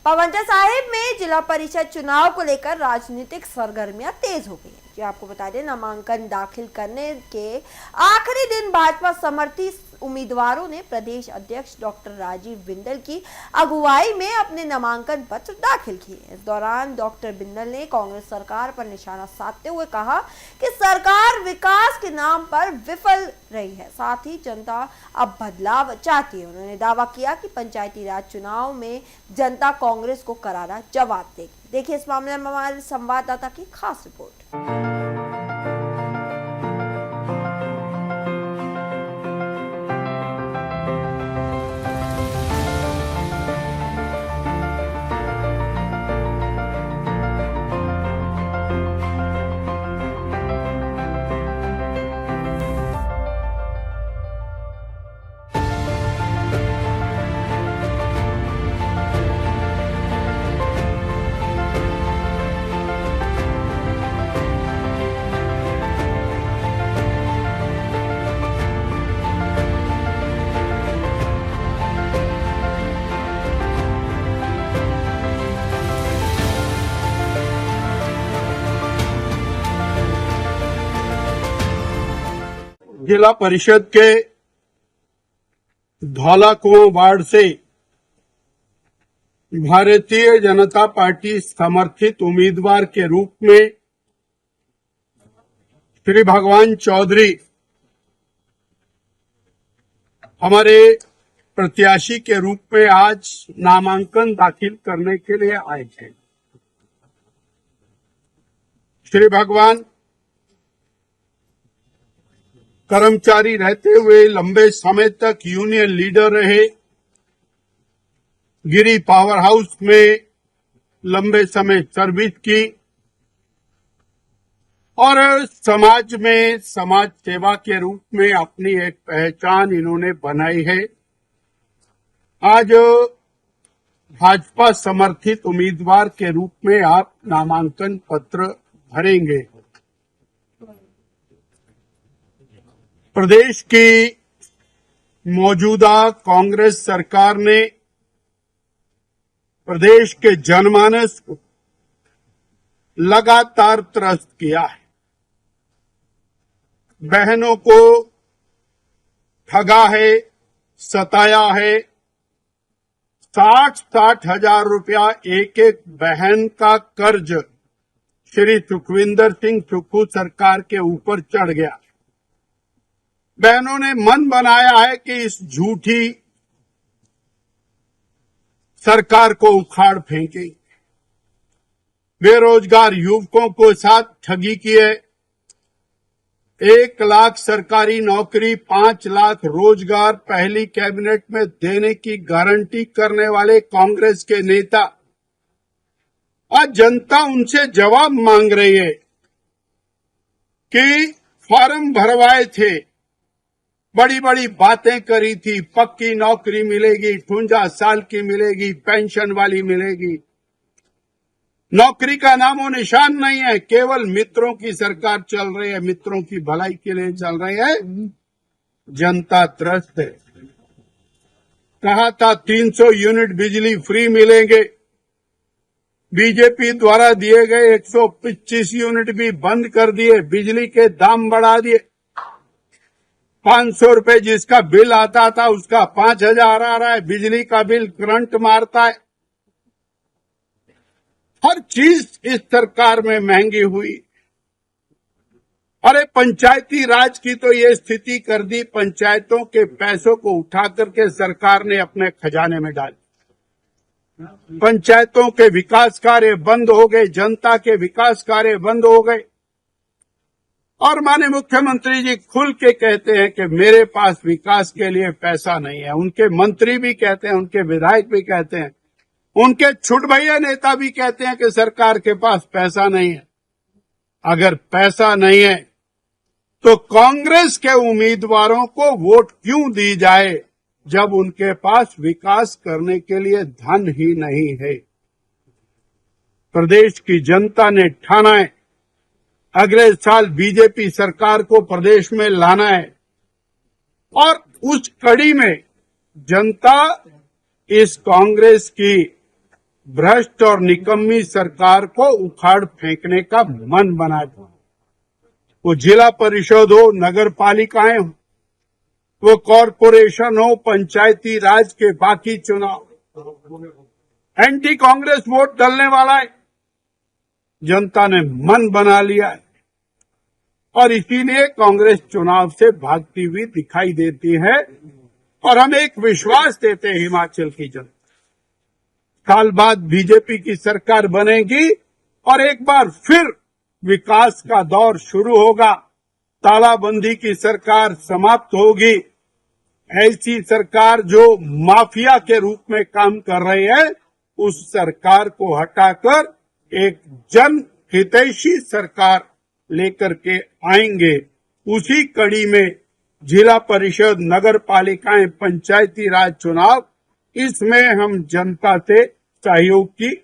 पावंटा साहिब में जिला परिषद चुनाव को लेकर राजनीतिक सरगर्मियां तेज हो गई हैं। जी आपको बता दें, नामांकन दाखिल करने के आखिरी दिन भाजपा समर्थित उम्मीदवारों ने प्रदेश अध्यक्ष डॉक्टर राजीव बिंदल की अगुवाई में अपने नामांकन पत्र दाखिल किए। इस दौरान डॉक्टर बिंदल ने कांग्रेस सरकार पर निशाना साधते हुए कहा कि सरकार विकास के नाम पर विफल रही है, साथ ही जनता अब बदलाव चाहती है। उन्होंने दावा किया कि पंचायती राज चुनाव में जनता कांग्रेस को करारा जवाब देगी। देखिए इस मामले में हमारे संवाददाता की खास रिपोर्ट। जिला परिषद के धौलाकुआं वार्ड से भारतीय जनता पार्टी समर्थित उम्मीदवार के रूप में श्री भगवान चौधरी हमारे प्रत्याशी के रूप में आज नामांकन दाखिल करने के लिए आए थे। श्री भगवान कर्मचारी रहते हुए लंबे समय तक यूनियन लीडर रहे, गिरी पावर हाउस में लंबे समय सर्विस की और समाज में समाज सेवा के रूप में अपनी एक पहचान इन्होंने बनाई है। आज भाजपा समर्थित उम्मीदवार के रूप में आप नामांकन पत्र भरेंगे। प्रदेश की मौजूदा कांग्रेस सरकार ने प्रदेश के जनमानस को लगातार त्रस्त किया है। बहनों को ठगा है, सताया है। 60-60 हजार रुपया एक एक बहन का कर्ज श्री सुखविंदर सिंह सुक्खू सरकार के ऊपर चढ़ गया। बहनों ने मन बनाया है कि इस झूठी सरकार को उखाड़ फेंकेंगे। बेरोजगार युवकों को साथ ठगी की है। 1 लाख सरकारी नौकरी, 5 लाख रोजगार पहली कैबिनेट में देने की गारंटी करने वाले कांग्रेस के नेता आज जनता उनसे जवाब मांग रही है कि फॉर्म भरवाए थे, बड़ी बड़ी बातें करी थी, पक्की नौकरी मिलेगी, 58 साल की मिलेगी, पेंशन वाली मिलेगी। नौकरी का नामो निशान नहीं है। केवल मित्रों की सरकार चल रही है, मित्रों की भलाई के लिए चल रही है। जनता त्रस्त है। कहा था 300 यूनिट बिजली फ्री मिलेंगे, बीजेपी द्वारा दिए गए 125 यूनिट भी बंद कर दिए, बिजली के दाम बढ़ा दिए। 500 रुपए जिसका बिल आता था उसका 5000 आ रहा है। बिजली का बिल करंट मारता है। हर चीज इस सरकार में महंगी हुई। अरे पंचायती राज की तो ये स्थिति कर दी, पंचायतों के पैसों को उठा करके सरकार ने अपने खजाने में डाली। पंचायतों के विकास कार्य बंद हो गए, जनता के विकास कार्य बंद हो गए। और माननीय मुख्यमंत्री जी खुल के कहते हैं कि मेरे पास विकास के लिए पैसा नहीं है। उनके मंत्री भी कहते हैं, उनके विधायक भी कहते हैं, उनके छुटभैया नेता भी कहते हैं कि सरकार के पास पैसा नहीं है। अगर पैसा नहीं है तो कांग्रेस के उम्मीदवारों को वोट क्यों दी जाए जब उनके पास विकास करने के लिए धन ही नहीं है। प्रदेश की जनता ने ठाना है अगले साल बीजेपी सरकार को प्रदेश में लाना है और उस कड़ी में जनता इस कांग्रेस की भ्रष्ट और निकम्मी सरकार को उखाड़ फेंकने का मन बना दिया। वो जिला परिषद हो, नगर पालिकाएं हो, वो कॉरपोरेशन हो, पंचायती राज के बाकी चुनाव, एंटी कांग्रेस वोट डलने वाला है। जनता ने मन बना लिया है और इसीलिए कांग्रेस चुनाव से भागती हुई दिखाई देती है। और हम एक विश्वास देते हैं हिमाचल की जनता, साल बाद बीजेपी की सरकार बनेगी और एक बार फिर विकास का दौर शुरू होगा। तालाबंदी की सरकार समाप्त होगी। ऐसी सरकार जो माफिया के रूप में काम कर रही है, उस सरकार को हटाकर एक जन हितैषी सरकार लेकर के आएंगे। उसी कड़ी में जिला परिषद, नगर पालिकाएं, पंचायती राज चुनाव, इसमें हम जनता से सहयोग की